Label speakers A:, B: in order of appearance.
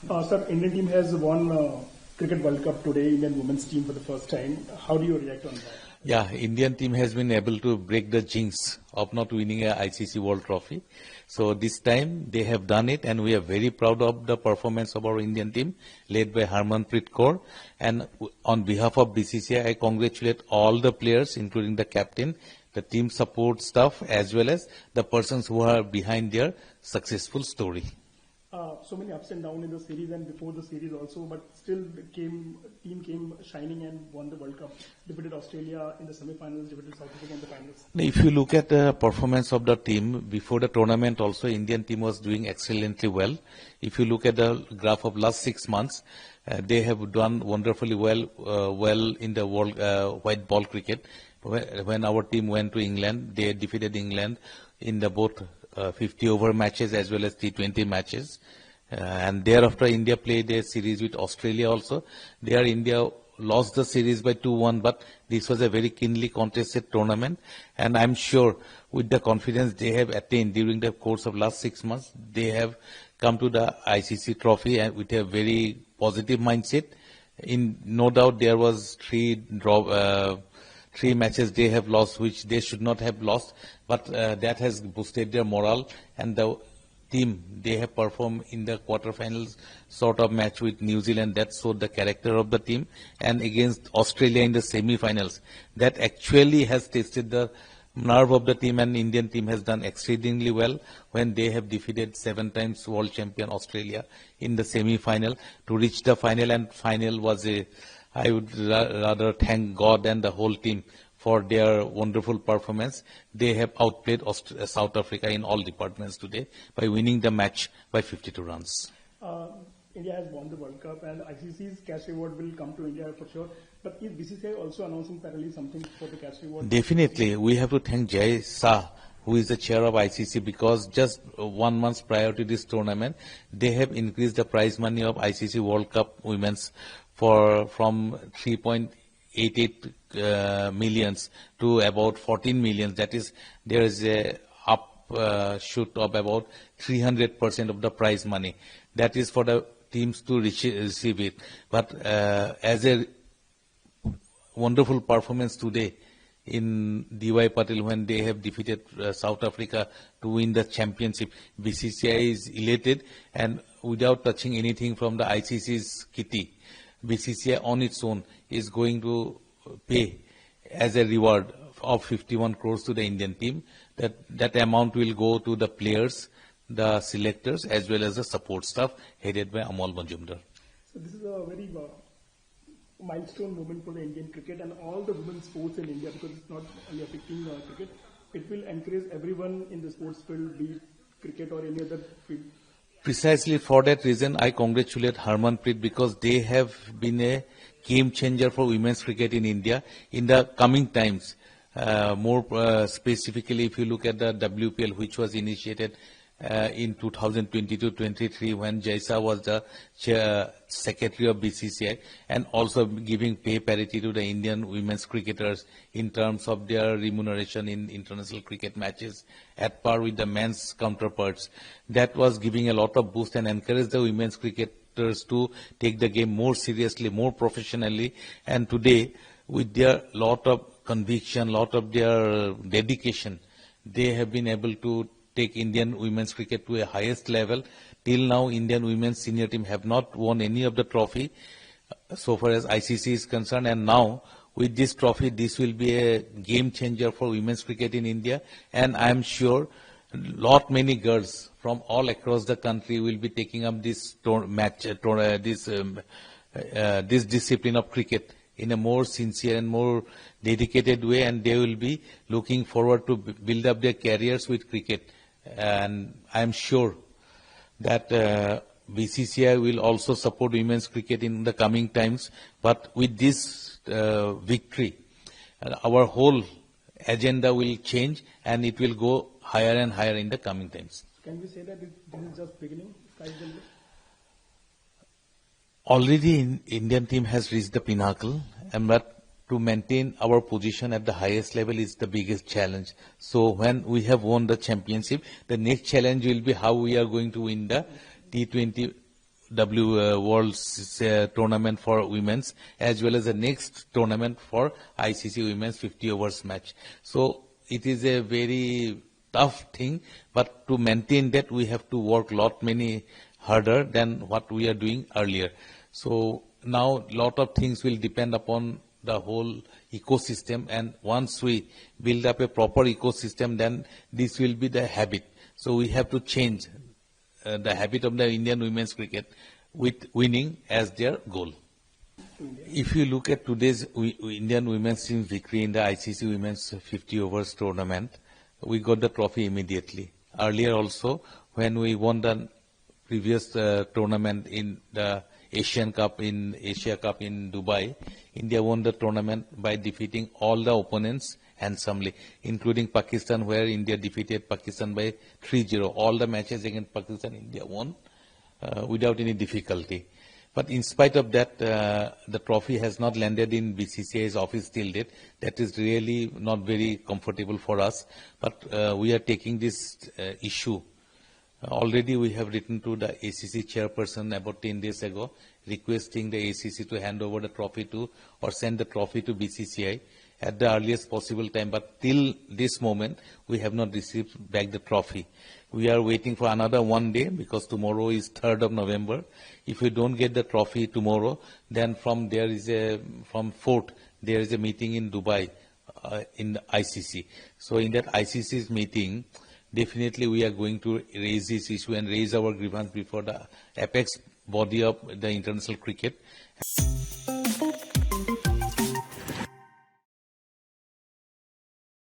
A: Sir, Indian team has won Cricket World Cup today, Indian women's team for the first time. How do you react on that?
B: Yeah, Indian team has been able to break the jinx of not winning a ICC World Trophy. So this time they have done it, and we are very proud of the performance of our Indian team led by Harmanpreet Kaur. And on behalf of BCCI, I congratulate all the players, including the captain, the team support staff, as well as the persons who are behind their successful story.
A: So many ups and downs in the series and before the series also, but still the team came shining and won the World Cup. Defeated Australia in the semi-finals, defeated South Africa in the finals.
B: If you look at the performance of the team before the tournament, also Indian team was doing excellently well. If you look at the graph of last 6 months, they have done wonderfully well in the world white ball cricket. When our team went to England, they defeated England in the both 50-over matches as well as T20 matches. And thereafter, India played a series with Australia also. There, India lost the series by 2-1, but this was a very keenly contested tournament. And I'm sure with the confidence they have attained during the course of last 6 months, they have come to the ICC trophy and with a very positive mindset. No doubt there was three matches they have lost, which they should not have lost, but that has boosted their morale, and the team, they have performed in the quarterfinals sort of match with New Zealand. That showed the character of the team, and against Australia in the semi-finals, that actually has tested the nerve of the team, and Indian team has done exceedingly well when they have defeated 7 times world champion Australia in the semi-final to reach the final, and final was I would rather thank God and the whole team for their wonderful performance. They have outplayed South Africa in all departments today by winning the match by 52 runs.
A: India has won the World Cup, and ICC's cash reward will come to India for sure. But is BCCI also announcing parallelly something for the cash reward?
B: Definitely. We have to thank Jai Shah, who is the chair of ICC, because just 1 month prior to this tournament, they have increased the prize money of ICC World Cup Women's from 3.88 millions to about 14 millions. That is, there is a upshoot of about 300% of the prize money. That is for the teams to receive it. But as a wonderful performance today in DY Patil when they have defeated South Africa to win the championship, BCCI is elated, and without touching anything from the ICC's kitty, BCCI on its own is going to pay as a reward of 51 crores to the Indian team. That amount will go to the players, the selectors, as well as the support staff headed by Amal Majumdar.
A: So this is a very milestone moment for the Indian cricket and all the women's sports in India, because it's not only affecting cricket. It will encourage everyone in the sports field, be it cricket or any other field.
B: Precisely for that reason, I congratulate Harmanpreet, because they have been a game changer for women's cricket in India in the coming times. More specifically, if you look at the WPL, which was initiated in 2022-23 when Jai Shah was the secretary of BCCI, and also giving pay parity to the Indian women's cricketers in terms of their remuneration in international cricket matches at par with the men's counterparts. That was giving a lot of boost and encouraged the women's cricketers to take the game more seriously, more professionally. And today, with their lot of conviction, lot of their dedication, they have been able to take Indian women's cricket to a highest level. Till now, Indian women's senior team have not won any of the trophy so far as ICC is concerned. And now, with this trophy, this will be a game changer for women's cricket in India. And I am sure many girls from all across the country will be taking up this this discipline of cricket in a more sincere and more dedicated way, and they will be looking forward to build up their careers with cricket. And I am sure that BCCI will also support women's cricket in the coming times. But with this victory, our whole agenda will change, and it will go higher and higher in the coming times.
A: Can we say that this is just beginning?
B: Already, Indian team has reached the pinnacle, but to maintain our position at the highest level is the biggest challenge. So when we have won the championship, the next challenge will be how we are going to win the T20 World Tournament for women's, as well as the next tournament for ICC Women's 50 overs match. So it is a very tough thing, but to maintain that we have to work many harder than what we are doing earlier. So now lot of things will depend upon the whole ecosystem, and once we build up a proper ecosystem, then this will be the habit. So we have to change the habit of the Indian women's cricket with winning as their goal. If you look at today's Indian women's team victory in the ICC Women's 50 overs tournament, we got the trophy immediately. Earlier also, when we won the previous tournament in the Asia Cup in Dubai, India won the tournament by defeating all the opponents handsomely, including Pakistan, where India defeated Pakistan by 3-0. All the matches against Pakistan, India won without any difficulty. But in spite of that, the trophy has not landed in BCCI's office till date. That is really not very comfortable for us. But we are taking this issue. Already we have written to the ACC chairperson about 10 days ago, requesting the ACC to hand over the trophy to, or send the trophy to BCCI at the earliest possible time. But till this moment, we have not received back the trophy. We are waiting for another 1 day, because tomorrow is 3rd of November. If we don't get the trophy tomorrow, then from 4th, there is a meeting in Dubai in the ICC. So in that ICC's meeting, definitely we are going to raise this issue and raise our grievance before the apex body of the international cricket.